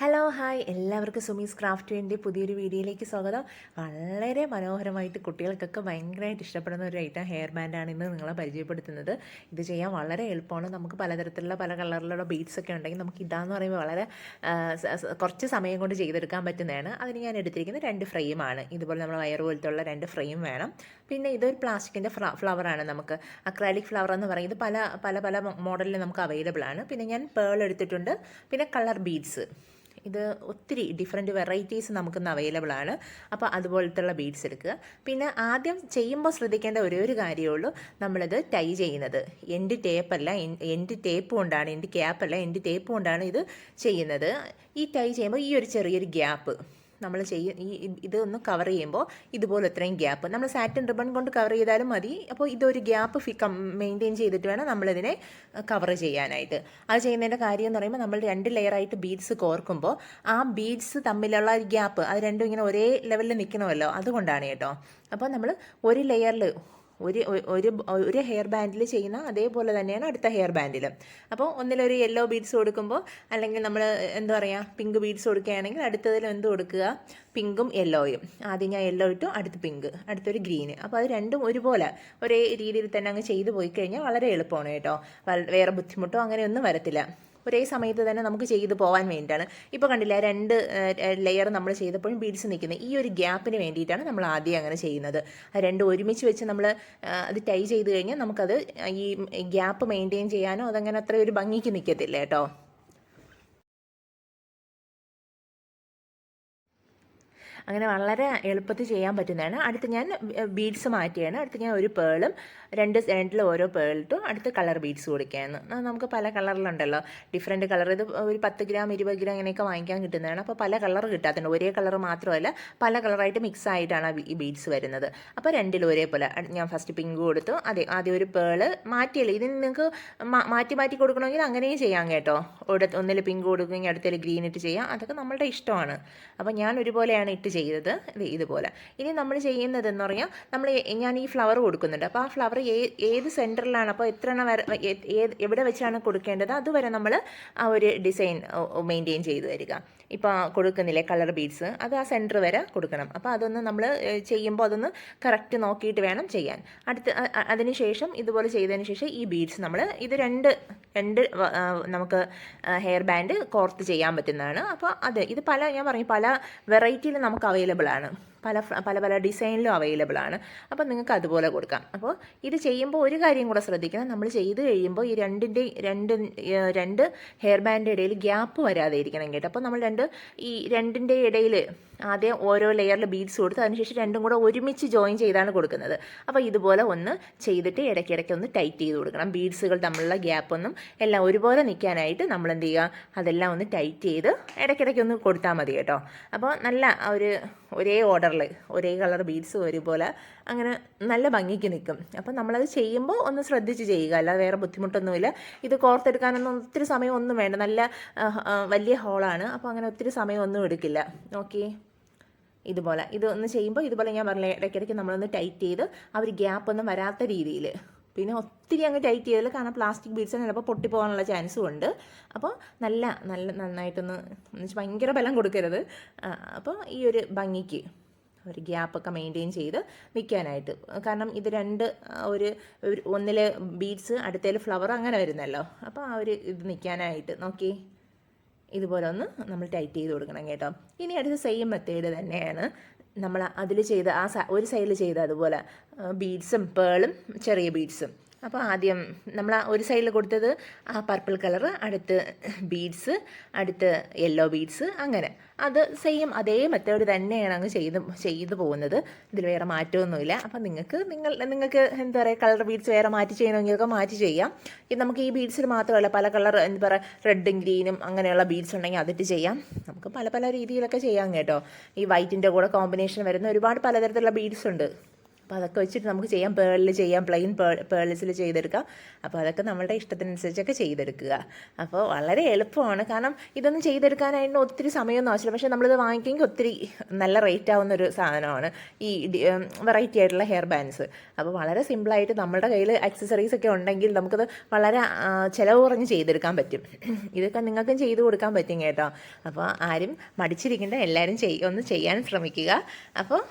Hello hi എല്ലാവർക്കും Sumi's craft വേണ്ടി പുതിയൊരു വീഡിയോയിലേക്ക് സ്വാഗതം. വളരെ മനോഹരമായിട്ട് കുട്ടികൾക്കൊക്കെ ഭയങ്കരമായിട്ട് ഇഷ്ടപ്പെടുന്ന ഒരു ഐറ്റം ഹെയർ ബാൻഡാണ് ഇന്ന് നിങ്ങളെ പരിചയപ്പെടുത്തുന്നത്. ഇത് ചെയ്യാൻ വളരെ എളുപ്പമാണ്. നമുക്ക് പലതരത്തിലുള്ള പല കളറിലുള്ള ബീഡ്സ് ഒക്കെ ഉണ്ടെങ്കിൽ നമുക്ക് ഇതാന്ന് പറയുമ്പോൾ വളരെ കുറച്ച് സമയം കൊണ്ട് ചെയ്തെടുക്കാൻ പറ്റുന്നതാണ്. അതിന് ഞാൻ എടുത്തിരിക്കുന്നത് 2 ഫ്രെയിമാണ്. ഇതുപോലെ നമ്മൾ വയർ പോലത്തുള്ള 2 ഫ്രെയിം വേണം. പിന്നെ ഇതൊരു പ്ലാസ്റ്റിക്കിൻ്റെ ഫ്ലവറാണ്. നമുക്ക് അക്രാലിക് ഫ്ലവർ എന്ന് പറയും. ഇത് പല പല പല മോഡലിൽ നമുക്ക് അവൈലബിൾ ആണ്. പിന്നെ ഞാൻ പേൾ എടുത്തിട്ടുണ്ട്. പിന്നെ കളർ ബീഡ്സ്, ഇത് ഒത്തിരി ഡിഫറെൻറ്റ് വെറൈറ്റീസ് നമുക്കിന്ന് അവൈലബിൾ ആണ്. അപ്പോൾ അതുപോലത്തുള്ള ബീഡ്സ് എടുക്കുക. പിന്നെ ആദ്യം ചെയ്യുമ്പോൾ ശ്രദ്ധിക്കേണ്ട ഒരു കാര്യമേ ഉള്ളൂ, നമ്മളിത് ടൈ ചെയ്യുന്നത് എൻഡ് ടേപ്പല്ല, എൻഡ് ടേപ്പ് കൊണ്ടാണ്, എൻഡ് ക്യാപ്പല്ല, എൻഡ് ടേപ്പ് കൊണ്ടാണ് ഇത് ചെയ്യുന്നത്. ഈ ടൈ ചെയ്യുമ്പോൾ ഈ ഒരു ചെറിയൊരു ഗ്യാപ്പ് നമ്മൾ ഇതൊന്ന് കവർ ചെയ്യുമ്പോൾ ഇതുപോലെ ഇത്രയും ഗ്യാപ്പ് നമ്മൾ സാറ്റിൻ റിബൺ കൊണ്ട് കവർ ചെയ്താലും മതി. അപ്പോൾ ഇതൊരു ഗ്യാപ്പ് മെയിൻറ്റെയിൻ ചെയ്തിട്ട് വേണം നമ്മളിതിനെ കവർ ചെയ്യാനായിട്ട്. അത് ചെയ്യുന്നതിൻ്റെ കാര്യം എന്ന് പറയുമ്പോൾ നമ്മൾ 2 ലെയറായിട്ട് ബീഡ്സ് കോർക്കുമ്പോൾ ആ ബീഡ്സ് തമ്മിലുള്ള ഗ്യാപ്പ് അത് രണ്ടും ഇങ്ങനെ ഒരേ ലെവലിൽ നിൽക്കണമല്ലോ, അതുകൊണ്ടാണ് കേട്ടോ. അപ്പോൾ നമ്മൾ ഒരു ലെയറിൽ ഒരു ഹെയർ ബാൻഡിൽ ചെയ്യുന്ന അതേപോലെ തന്നെയാണ് അടുത്ത ഹെയർ ബാൻഡിലും. അപ്പോൾ ഒന്നിലൊരു യെല്ലോ ബീഡ്സ് കൊടുക്കുമ്പോൾ, അല്ലെങ്കിൽ നമ്മൾ എന്താ പറയുക പിങ്ക് ബീഡ്സ് കൊടുക്കുകയാണെങ്കിൽ അടുത്തതിൽ എന്ത് കൊടുക്കുക, പിങ്കും യെല്ലോയും. ആദ്യം ഞാൻ യെല്ലോ ഇട്ടു, അടുത്ത് പിങ്ക്, അടുത്തൊരു ഗ്രീന്. അപ്പോൾ അത് രണ്ടും ഒരുപോലെ ഒരേ രീതിയിൽ തന്നെ അങ്ങ് ചെയ്തു പോയി കഴിഞ്ഞാൽ വളരെ എളുപ്പമാണ് കേട്ടോ. വേറെ ബുദ്ധിമുട്ടോ അങ്ങനെയൊന്നും വരത്തില്ല. ഒരേ സമയത്ത് തന്നെ നമുക്ക് ചെയ്തു പോകാൻ വേണ്ടിയിട്ടാണ്. ഇപ്പോൾ കണ്ടില്ല, 2 ലെയർ നമ്മൾ ചെയ്തപ്പോഴും ബീഡ്സ് നിൽക്കുന്നത് ഈ ഒരു ഗ്യാപ്പിന് വേണ്ടിയിട്ടാണ് നമ്മൾ ആദ്യം അങ്ങനെ ചെയ്യുന്നത്. അത് രണ്ടും ഒരുമിച്ച് വെച്ച് നമ്മൾ അത് ടൈ ചെയ്ത് കഴിഞ്ഞാൽ നമുക്കത് ഈ ഗ്യാപ്പ് മെയിൻറ്റെയിൻ ചെയ്യാനോ അതങ്ങനെ അത്ര ഒരു ഭംഗിക്ക് നിൽക്കത്തില്ല കേട്ടോ. അങ്ങനെ വളരെ എളുപ്പത്തിൽ ചെയ്യാൻ പറ്റുന്നതാണ്. അടുത്ത് ഞാൻ ബീഡ്സ് മാറ്റിയാണ്. അടുത്ത് ഞാൻ ഒരു പേളും 2 സൈഡിൽ ഓരോ പേളിട്ടും അടുത്ത് കളർ ബീഡ്സ് കൊടുക്കുകയാണ്. നമുക്ക് പല കളറിലുണ്ടല്ലോ, ഡിഫറെൻറ്റ് കളർ. ഇത് ഒരു 10 ഗ്രാം 20 ഗ്രാം ഇങ്ങനെയൊക്കെ വാങ്ങിക്കാൻ കിട്ടുന്നതാണ്. അപ്പോൾ പല കളർ കിട്ടാത്തുണ്ട്. ഒരേ കളർ മാത്രമല്ല, പല കളറായിട്ട് മിക്സ് ആയിട്ടാണ് ഈ ബീഡ്സ് വരുന്നത്. അപ്പോൾ രണ്ടിലും ഒരേപോലെ ഞാൻ ഫസ്റ്റ് പിങ്ക് കൊടുത്തു. ആദ്യം ഒരു പേള് മാറ്റിയല്ലേ, ഇതിന് നിങ്ങൾക്ക് മാറ്റി മാറ്റി കൊടുക്കണമെങ്കിൽ അങ്ങനെയും ചെയ്യാം കേട്ടോ. ഒന്നിൽ പിങ്ക് കൊടുക്കുമെങ്കിൽ അടുത്തതിൽ ഗ്രീൻ ഇട്ട് ചെയ്യാം. അതൊക്കെ നമ്മളുടെ ഇഷ്ടമാണ്. അപ്പോൾ ഞാൻ ഒരുപോലെയാണ് ഇട്ട് ചെയ്തത്, ഇതുപോലെ. ഇനി നമ്മൾ ചെയ്യുന്നതെന്ന് പറഞ്ഞാൽ ഞാൻ ഈ ഫ്ലവർ കൊടുക്കുന്നുണ്ട്. അപ്പോൾ ആ ഫ്ലവർ ഏത് സെൻറ്ററിലാണ്, അപ്പോൾ എത്ര എണ്ണം എവിടെ വെച്ചാണ് കൊടുക്കേണ്ടത് അതുവരെ നമ്മൾ ആ ഒരു ഡിസൈൻ മെയിൻറ്റെയിൻ ചെയ്ത് തരിക. ഇപ്പോൾ കൊടുക്കുന്നില്ലേ കളർ ബീഡ്സ്, അത് ആ സെൻറ്റർ വരെ കൊടുക്കണം. അപ്പോൾ അതൊന്ന് നമ്മൾ ചെയ്യുമ്പോൾ അതൊന്ന് കറക്റ്റ് നോക്കിയിട്ട് വേണം ചെയ്യാൻ. അതിന് ശേഷം ഇതുപോലെ ചെയ്തതിന് ശേഷം ഈ ബീഡ്സ് നമ്മൾ ഇത് രണ്ട് നമുക്ക് ഹെയർ ബാൻഡ് കോർത്ത് ചെയ്യാൻ പറ്റുന്നതാണ്. അപ്പോൾ ഇത് ഞാൻ പറയും പല വെറൈറ്റിയിൽ നമുക്ക് അവൈലബിൾ ആണ്, പല പല ഡിസൈനിലും അവൈലബിൾ ആണ്. അപ്പോൾ നിങ്ങൾക്ക് അതുപോലെ കൊടുക്കാം. അപ്പോൾ ഇത് ചെയ്യുമ്പോൾ ഒരു കാര്യം കൂടെ ശ്രദ്ധിക്കണം, നമ്മൾ ചെയ്ത് കഴിയുമ്പോൾ ഈ രണ്ട് ഹെയർ ബാൻഡിൻ്റെ ഇടയിൽ ഗ്യാപ്പ് വരാതെ ഇരിക്കണം കേട്ടോ. അപ്പോൾ നമ്മൾ രണ്ടിൻ്റെ ഇടയിൽ ആദ്യം ഓരോ ലെയറിൽ ബീഡ്സ് കൊടുത്ത് അതിനുശേഷം രണ്ടും കൂടെ ഒരുമിച്ച് ജോയിൻ ചെയ്താണ് കൊടുക്കുന്നത്. അപ്പോൾ ഇതുപോലെ ഒന്ന് ചെയ്തിട്ട് ഇടയ്ക്കിടയ്ക്ക് ഒന്ന് ടൈറ്റ് ചെയ്ത് കൊടുക്കണം. ബീഡ്സുകൾ തമ്മിലുള്ള ഗ്യാപ്പൊന്നും എല്ലാം ഒരുപോലെ നിൽക്കാനായിട്ട് നമ്മൾ എന്ത് ചെയ്യുക, അതെല്ലാം ഒന്ന് ടൈറ്റ് ചെയ്ത് ഇടയ്ക്കിടയ്ക്ക് ഒന്ന് കൊടുത്താൽ മതി കേട്ടോ. അപ്പോൾ നല്ല ഒരേ ഓർഡറിൽ ഒരേ കളർ ബീഡ്സ് ഒരുപോലെ അങ്ങനെ നല്ല ഭംഗിക്ക് നിൽക്കും. അപ്പോൾ നമ്മളത് ചെയ്യുമ്പോൾ ഒന്ന് ശ്രദ്ധിച്ച് ചെയ്യുക, അല്ലാതെ വേറെ ബുദ്ധിമുട്ടൊന്നുമില്ല. ഇത് കോർത്തെടുക്കാനൊന്നും ഒത്തിരി സമയമൊന്നും വേണ്ട, നല്ല വലിയ ഹോളാണ്. അപ്പോൾ അങ്ങനെ ഒത്തിരി സമയമൊന്നും എടുക്കില്ല. ഓക്കെ, ഇതുപോലെ ഇതൊന്ന് ചെയ്യുമ്പോൾ ഇതുപോലെ ഞാൻ പറഞ്ഞില്ലേ, ഇടയ്ക്കിടയ്ക്ക് നമ്മളൊന്ന് ടൈറ്റ് ചെയ്ത് ആ ഒരു ഗ്യാപ്പൊന്നും വരാത്ത രീതിയിൽ. പിന്നെ ഒത്തിരി അങ്ങ് ടൈറ്റ് ചെയ്താൽ, കാരണം പ്ലാസ്റ്റിക് ബീഡ്സിന് ചിലപ്പോൾ പൊട്ടിപ്പോകാനുള്ള ചാൻസും ഉണ്ട്. അപ്പോൾ നന്നായിട്ടൊന്ന് ഭയങ്കര ബലം കൊടുക്കരുത്. അപ്പോൾ ഈ ഒരു ഭംഗിക്ക് ഒരു ഗ്യാപ്പൊക്കെ മെയിൻറ്റെയിൻ ചെയ്ത് നിൽക്കാനായിട്ട്. കാരണം ഇത് ഒന്നിൽ ബീഡ്സ് അടുത്തതിൽ ഫ്ലവർ അങ്ങനെ വരുന്നല്ലോ. അപ്പോൾ ആ ഒരു ഇത് നിൽക്കാനായിട്ട് നോക്കി ഇതുപോലെ ഒന്ന് നമ്മൾ ടൈറ്റ് ചെയ്ത് കൊടുക്കണം കേട്ടോ. ഇനി അടുത്ത സെയിം മെത്തേഡ് തന്നെയാണ് നമ്മൾ അതിൽ ചെയ്ത ഒരു സൈഡിൽ ചെയ്ത അതുപോലെ ബീഡ്സും പേളും ചെറിയ ബീഡ്സും. അപ്പോൾ ആദ്യം നമ്മൾ ഒരു സൈഡിൽ കൊടുത്തത് ആ പർപ്പിൾ കളർ, അടുത്ത് ബീഡ്സ്, അടുത്ത് യെല്ലോ ബീഡ്സ്, അങ്ങനെ അത് സെയിം അതേ മെത്തേഡ് തന്നെയാണ് അങ്ങ് ചെയ്തു പോകുന്നത്. ഇതിൽ വേറെ മാറ്റമൊന്നുമില്ല. അപ്പം നിങ്ങൾക്ക് എന്താ പറയുക, കളർ ബീഡ്സ് വേറെ മാറ്റി ചെയ്യണമെങ്കിലൊക്കെ മാറ്റി ചെയ്യാം. ഇത് നമുക്ക് ഈ ബീഡ്സിൽ മാത്രമല്ല, പല കളർ എന്താ പറയുക റെഡും ഗ്രീനും അങ്ങനെയുള്ള ബീഡ്സ് ഉണ്ടെങ്കിൽ അതിട്ട് ചെയ്യാം. നമുക്ക് പല രീതിയിലൊക്കെ ചെയ്യാം കേട്ടോ. ഈ വൈറ്റിൻ്റെ കൂടെ കോമ്പിനേഷൻ വരുന്ന ഒരുപാട് പലതരത്തിലുള്ള ബീഡ്സ് ഉണ്ട്. അപ്പോൾ അതൊക്കെ വെച്ചിട്ട് നമുക്ക് ചെയ്യാം. പേളിൽ ചെയ്യാം, പ്ലെയിൻ പേൾസിൽ ചെയ്തെടുക്കാം. അപ്പോൾ അതൊക്കെ നമ്മുടെ ഇഷ്ടത്തിനനുസരിച്ചൊക്കെ ചെയ്തെടുക്കുക. അപ്പോൾ വളരെ എളുപ്പമാണ്. കാരണം ഇതൊന്നും ചെയ്തെടുക്കാനായിട്ട് ഒത്തിരി സമയമൊന്നും ആവശ്യമില്ല. പക്ഷേ നമ്മളിത് വാങ്ങിക്കുമെങ്കിൽ ഒത്തിരി നല്ല റേറ്റ് ആവുന്നൊരു സാധനമാണ് ഈ വെറൈറ്റി ആയിട്ടുള്ള ഹെയർ ബാൻഡ്സ്. അപ്പോൾ വളരെ സിമ്പിളായിട്ട് നമ്മുടെ കയ്യിൽ ആക്സസറീസ് ഒക്കെ ഉണ്ടെങ്കിൽ നമുക്കത് വളരെ ചിലവ് കുറഞ്ഞ് ചെയ്തെടുക്കാൻ പറ്റും. ഇതൊക്കെ നിങ്ങൾക്കും ചെയ്ത് കൊടുക്കാൻ പറ്റും കേട്ടോ. അപ്പോൾ ആരും മടിച്ചിരിക്കേണ്ട, എല്ലാവരും ഒന്ന് ചെയ്യാൻ ശ്രമിക്കുക. അപ്പോൾ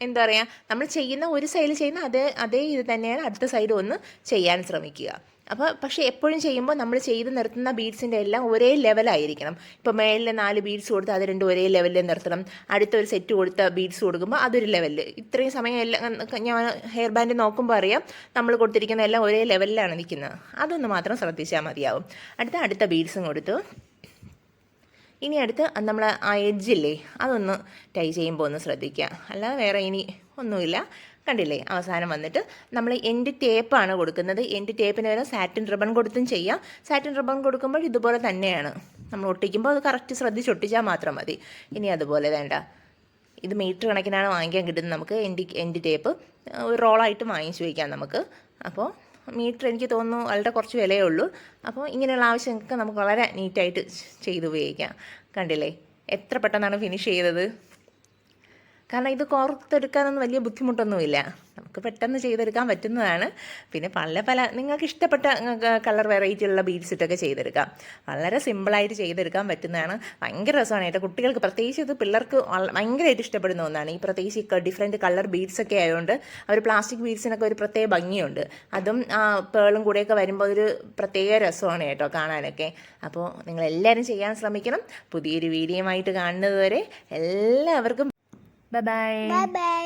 എന്താ പറയുക, നമ്മൾ ചെയ്യുന്ന ഒരു സൈഡിൽ ചെയ്യുന്ന അതേ ഇത് തന്നെയാണ് അടുത്ത സൈഡ് ഒന്ന് ചെയ്യാൻ ശ്രമിക്കുക. അപ്പോൾ പക്ഷേ എപ്പോഴും ചെയ്യുമ്പോൾ നമ്മൾ ചെയ്ത് നിർത്തുന്ന ബീഡ്സിൻ്റെ എല്ലാം ഒരേ ലെവലായിരിക്കണം. ഇപ്പോൾ മേളിൽ 4 ബീഡ്സ് കൊടുത്ത് അത് രണ്ടും ഒരേ ലെവലിൽ നിർത്തണം. അടുത്തൊരു സെറ്റ് കൊടുത്ത ബീഡ്സ് കൊടുക്കുമ്പോൾ അതൊരു ലെവലിൽ. ഇത്രയും സമയം എല്ലാം ഞാൻ ഹെയർ ബാൻഡ് നോക്കുമ്പോൾ അറിയാം നമ്മൾ കൊടുത്തിരിക്കുന്ന എല്ലാം ഒരേ ലെവലിലാണ് നിൽക്കുന്നത്. അതൊന്ന് മാത്രം ശ്രദ്ധിച്ചാൽ മതിയാവും. അടുത്ത ബീഡ്സും കൊടുത്തു. ഇനി അടുത്ത് നമ്മൾ ആ എഡ്ജില്ലേ അതൊന്ന് ടൈ ചെയ്യുമ്പോൾ ഒന്ന് ശ്രദ്ധിക്കുക. അല്ലാതെ വേറെ ഇനി ഒന്നുമില്ല. കണ്ടില്ലേ, അവസാനം വന്നിട്ട് നമ്മൾ എൻഡ് ടേപ്പാണ് കൊടുക്കുന്നത്. എൻഡ് ടേപ്പിന് വരെ സാറ്റിൻ റിബൺ കൊടുത്തും ചെയ്യാം. സാറ്റിൻ റിബൺ കൊടുക്കുമ്പോൾ ഇതുപോലെ തന്നെയാണ്. നമ്മൾ ഒട്ടിക്കുമ്പോൾ അത് കറക്റ്റ് ശ്രദ്ധിച്ച് ഒട്ടിച്ചാൽ മാത്രം മതി. ഇനി അതുപോലെ വേണ്ട, ഇത് മീറ്റർ കണക്കിനാണ് വാങ്ങിക്കാൻ കിട്ടുന്നത് നമുക്ക്. എൻഡ് ടേപ്പ് ഒരു റോളായിട്ട് വാങ്ങിച്ചു വയ്ക്കാം നമുക്ക്. അപ്പോൾ മീറ്റർ എനിക്ക് തോന്നുന്നു വളരെ കുറച്ച് വിലയേ ഉള്ളൂ. അപ്പോൾ ഇങ്ങനെയുള്ള ആവശ്യമൊക്കെ നമുക്ക് വളരെ നീറ്റായിട്ട് ചെയ്ത് ഉപയോഗിക്കാം. കണ്ടില്ലേ എത്ര പെട്ടെന്നാണ് ഫിനിഷ് ചെയ്തത്. കാരണം ഇത് കോർത്തെടുക്കാനൊന്നും വലിയ ബുദ്ധിമുട്ടൊന്നുമില്ല, നമുക്ക് പെട്ടെന്ന് ചെയ്തെടുക്കാൻ പറ്റുന്നതാണ്. പിന്നെ പല നിങ്ങൾക്ക് ഇഷ്ടപ്പെട്ട കളർ വെറൈറ്റി ഉള്ള ബീഡ്സ് ഇട്ടൊക്കെ ചെയ്തെടുക്കാം. വളരെ സിമ്പിളായിട്ട് ചെയ്തെടുക്കാൻ പറ്റുന്നതാണ്. ഭയങ്കര രസമാണ് കേട്ടോ. കുട്ടികൾക്ക് പ്രത്യേകിച്ച് ഇത് പിള്ളേർക്ക് ഭയങ്കരമായിട്ട് ഇഷ്ടപ്പെടുന്ന ഒന്നാണ്. ഈ പ്രത്യേകിച്ച് ഡിഫറെൻറ്റ് കളർ ബീഡ്സൊക്കെ ആയതുകൊണ്ട് അവർ പ്ലാസ്റ്റിക് ബീഡ്സിനൊക്കെ ഒരു പ്രത്യേക ഭംഗിയുണ്ട്. അതും പേളും കൂടെയൊക്കെ വരുമ്പോൾ ഒരു പ്രത്യേക രസമാണ് കേട്ടോ കാണാനൊക്കെ. അപ്പോൾ നിങ്ങളെല്ലാവരും ചെയ്യാൻ ശ്രമിക്കണം. പുതിയൊരു വീഡിയോയുമായിട്ട് കാണുന്നത് വരെ എല്ലാവർക്കും ബൈ ബൈ.